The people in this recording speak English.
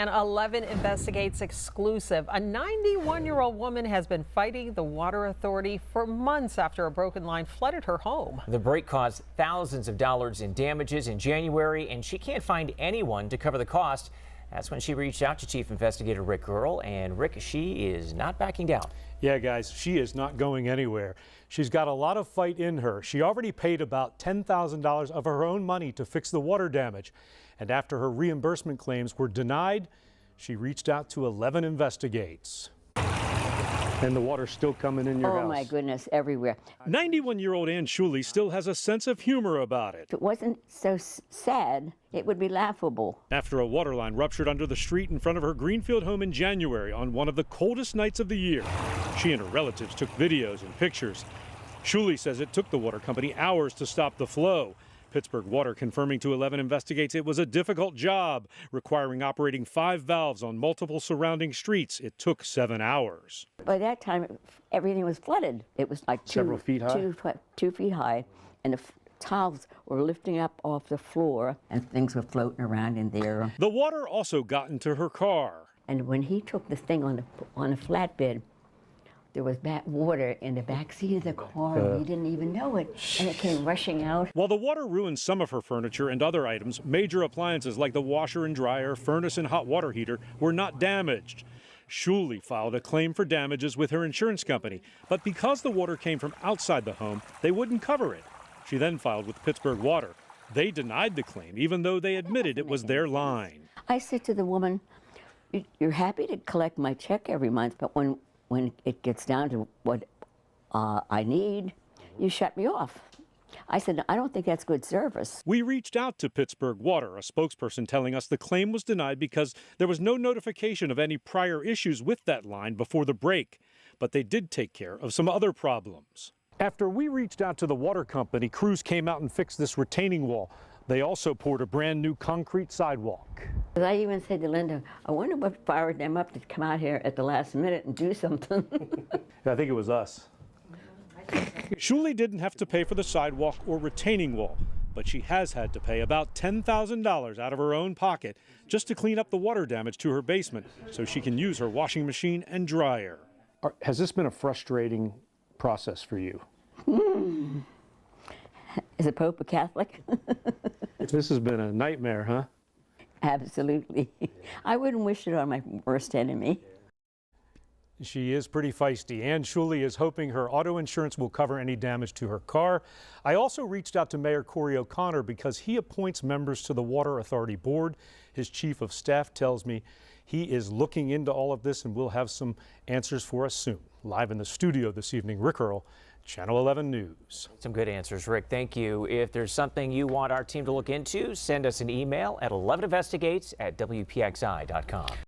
And 11 Investigates exclusive. A 91-year-old woman has been fighting the water authority for months after a broken line flooded her home. The break caused thousands of dollars in damages in January, and she can't find anyone to cover the cost. That's when she reached out to Chief Investigator Rick Earle, and Rick, she is not backing down. Yeah, guys, she is not going anywhere. She's got a lot of fight in her. She already paid about $10,000 of her own money to fix the water damage. And after her reimbursement claims were denied, she reached out to 11 Investigates. And the water's still coming in your house. Oh my goodness, everywhere. 91-year-old Ann Schuley still has a sense of humor about it. If it wasn't so sad, it would be laughable. After a water line ruptured under the street in front of her Greenfield home in January on one of the coldest nights of the year, she and her relatives took videos and pictures. Schuley says it took the water company hours to stop the flow. Pittsburgh Water confirming to 11 Investigates it was a difficult job, requiring operating 5 valves on multiple surrounding streets. It took 7 hours. By that time, everything was flooded. It was like several feet high? 2 feet high, and the tiles were lifting up off the floor, and things were floating around in there. The water also got into her car. And when he took the thing on a flatbed, there was bad water in the back seat of the car. We didn't even know it, and it came rushing out. While the water ruined some of her furniture and other items, major appliances like the washer and dryer, furnace and hot water heater were not damaged. Schuley filed a claim for damages with her insurance company, but because the water came from outside the home, they wouldn't cover it. She then filed with Pittsburgh Water. They denied the claim, even though they admitted it was their line. I said to the woman, "You're happy to collect my check every month, but when it gets down to what I need, you shut me off." I said, "I don't think that's good service." We reached out to Pittsburgh Water, a spokesperson telling us the claim was denied because there was no notification of any prior issues with that line before the break. But they did take care of some other problems. After we reached out to the water company, crews came out and fixed this retaining wall. They also poured a brand new concrete sidewalk. I even said to Linda, "I wonder what fired them up to come out here at the last minute and do something." I think it was us. Schuley didn't have to pay for the sidewalk or retaining wall, but she has had to pay about $10,000 out of her own pocket just to clean up the water damage to her basement so she can use her washing machine and dryer. Has this been a frustrating process for you? Is the Pope a Catholic? This has been a nightmare, huh? Absolutely. I wouldn't wish it on my worst enemy. She is pretty feisty. Ann Schuley is hoping her auto insurance will cover any damage to her car. I also reached out to Mayor Corey O'Connor because he appoints members to the Water Authority Board. His chief of staff tells me he is looking into all of this and will have some answers for us soon. Live in the studio this evening, Rick Earle, Channel 11 News. Some good answers, Rick. Thank you. If there's something you want our team to look into, send us an email at 11investigates@WPXI.com.